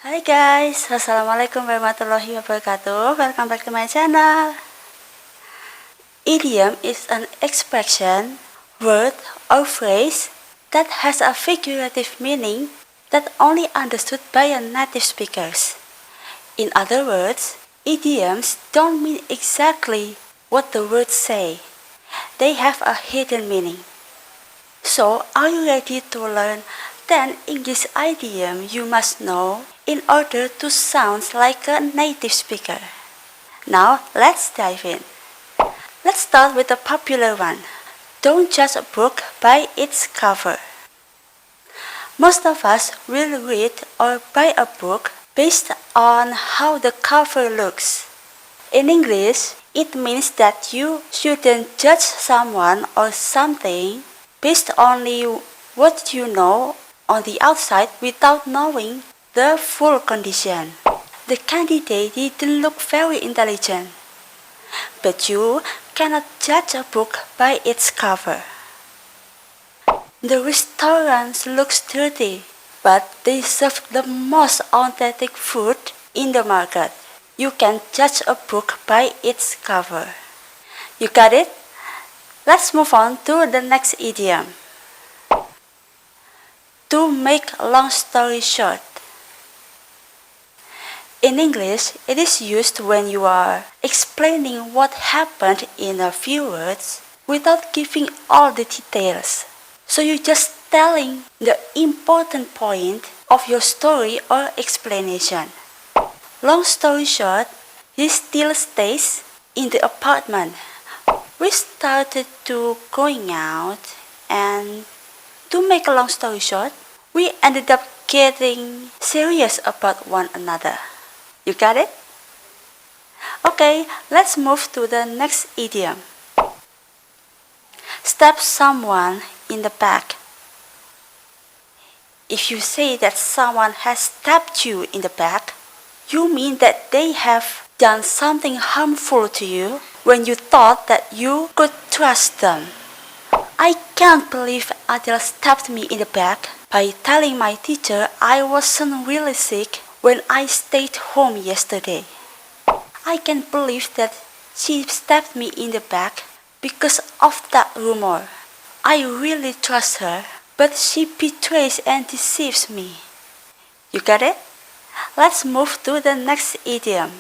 Hi guys, Assalamualaikum warahmatullahi wabarakatuh. Welcome back to my channel. Idiom is an expression, word or phrase that has a figurative meaning that only understood by a native speakers. In other words, idioms don't mean exactly what the words say. They have a hidden meaning. So, are you ready to learn 10 English idioms you must know in order to sound like a native speaker? Now, let's dive in. Let's start with a popular one. Don't judge a book by its cover. Most of us will read or buy a book based on how the cover looks. In English, it means that you shouldn't judge someone or something based only what you know on the outside without knowing the full condition. The candidate didn't look very intelligent, but you cannot judge a book by its cover. The restaurant looks dirty, but they serve the most authentic food in the market. You can judge a book by its cover. You got it? Let's move on to the next idiom. To make a long story short. In English, it is used when you are explaining what happened in a few words without giving all the details. So you're just telling the important point of your story or explanation. Long story short, he still stays in the apartment. We started to going out, and to make a long story short, we ended up getting serious about one another. You got it? Okay, let's move to the next idiom. Stab someone in the back. If you say that someone has stabbed you in the back, you mean that they have done something harmful to you when you thought that you could trust them. I can't believe Adele stabbed me in the back by telling my teacher I wasn't really sick when I stayed home yesterday. I can't believe that she stabbed me in the back because of that rumor. I really trust her, but she betrays and deceives me. You got it? Let's move to the next idiom.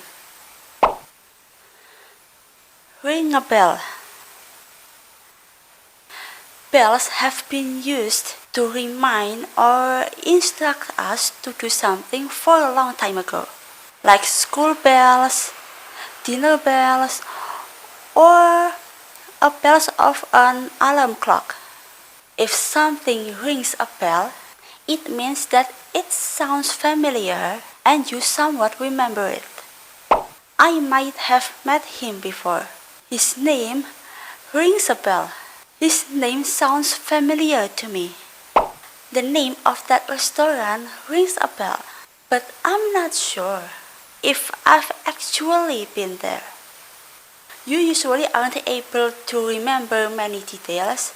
Ring a bell. Bells have been used to remind or instruct us to do something for a long time ago, like school bells, dinner bells, or a bells of an alarm clock. If something rings a bell, it means that it sounds familiar and you somewhat remember it. I might have met him before. His name rings a bell. His name sounds familiar to me. The name of that restaurant rings a bell, but I'm not sure if I've actually been there. You usually aren't able to remember many details,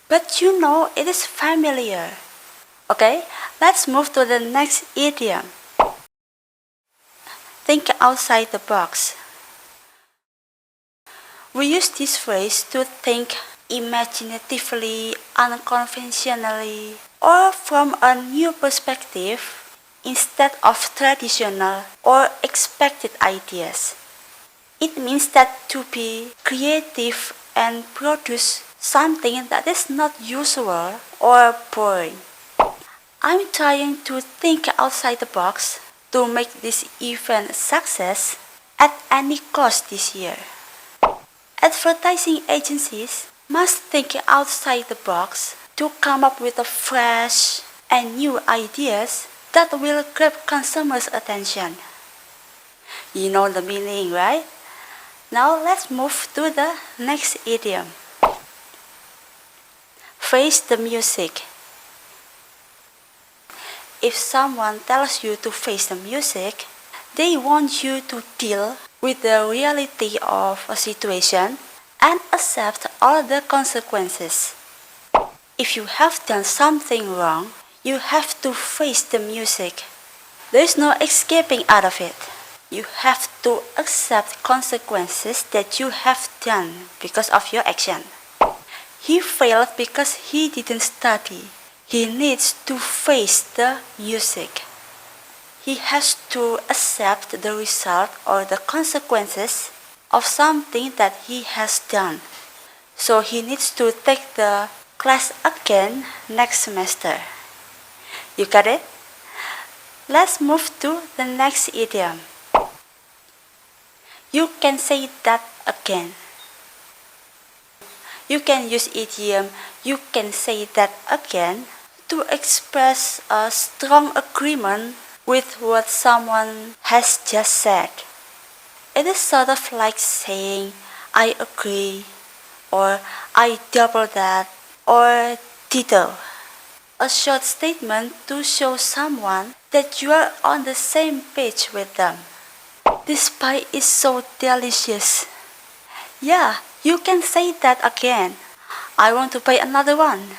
but you know it is familiar. Okay, let's move to the next idiom. Think outside the box. We use this phrase to think imaginatively, unconventionally, or from a new perspective instead of traditional or expected ideas. It means that to be creative and produce something that is not usual or boring. I'm trying to think outside the box to make this event a success at any cost this year. Advertising agencies must think outside the box to come up with a fresh and new ideas that will grab consumers' attention. You know the meaning, right? Now let's move to the next idiom. Face the music. If someone tells you to face the music, they want you to deal with the reality of a situation and accept all the consequences. If you have done something wrong, you have to face the music. There is no escaping out of it. You have to accept consequences that you have done because of your action. He failed because he didn't study. He needs to face the music. He has to accept the result or the consequences of something that he has done. So he needs to take the class again next semester. You got it? Let's move to the next idiom. You can say that again. You can use idiom "you can say that again" to express a strong agreement with what someone has just said. It is sort of like saying "I agree" or "I double that" or "ditto." A short statement to show someone that you are on the same page with them. This pie is so delicious. Yeah, you can say that again. I want to buy another one.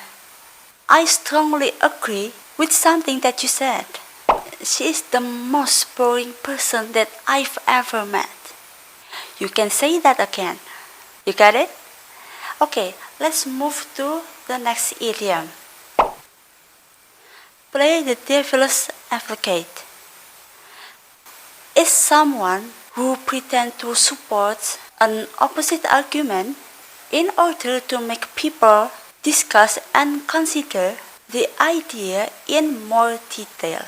I strongly agree with something that you said. She is the most boring person that I've ever met. You can say that again. You got it? Okay, let's move to the next idiom. Play the devil's advocate. Is someone who pretends to support an opposite argument in order to make people discuss and consider the idea in more detail.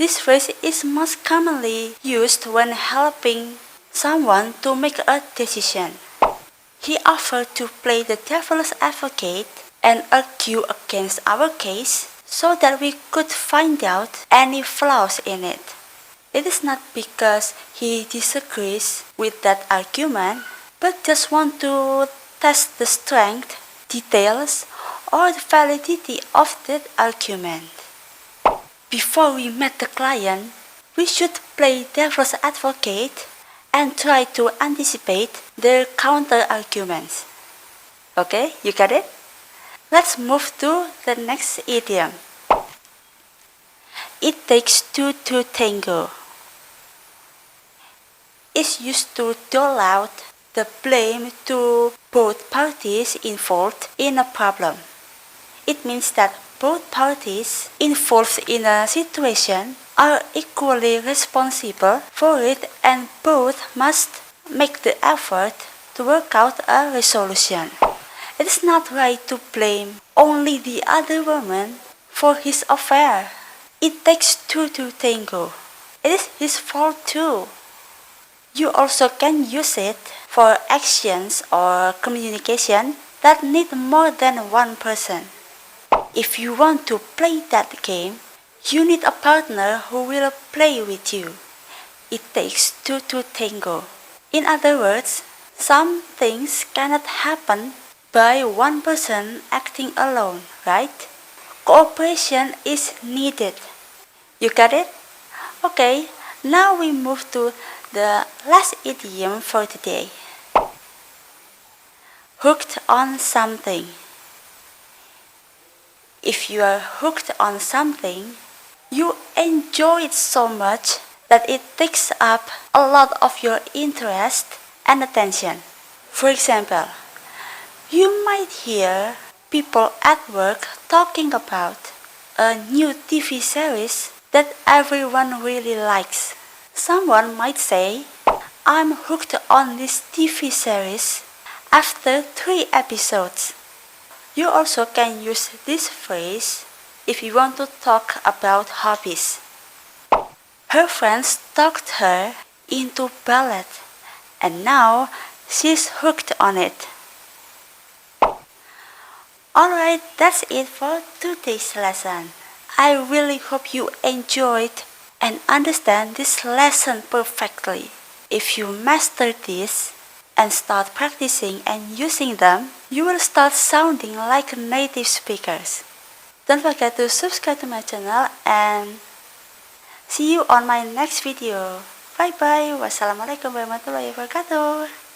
This phrase is most commonly used when helping someone to make a decision. He offered to play the devil's advocate and argue against our case so that we could find out any flaws in it. It is not because he disagrees with that argument, but just want to test the strength, details, or the validity of that argument. Before we meet the client, we should play devil's advocate and try to anticipate their counter-arguments. Okay, you got it? Let's move to the next idiom. It takes two to tango. Is used to dole out the blame to both parties involved in a problem. It means that both parties involved in a situation are equally responsible for it and both must make the effort to work out a resolution. It is not right to blame only the other woman for his affair. It takes two to tango. It is his fault too. You also can use it for actions or communication that need more than one person. If you want to play that game, you need a partner who will play with you. It takes two to tango. In other words, some things cannot happen by one person acting alone, right? Cooperation is needed. You got it? Okay, now we move to the last idiom for today. Hooked on something. If you are hooked on something, you enjoy it so much that it takes up a lot of your interest and attention. For example, you might hear people at work talking about a new TV series that everyone really likes. Someone might say, "I'm hooked on this TV series after 3 episodes." You also can use this phrase if you want to talk about hobbies. Her friends talked her into ballet, and now she's hooked on it. Alright, that's it for today's lesson. I really hope you enjoyed and understand this lesson perfectly. If you master this and start practicing and using them, you will start sounding like native speakers. Don't forget to subscribe to my channel and see you on my next video. Bye bye. Wassalamualaikum warahmatullahi wabarakatuh.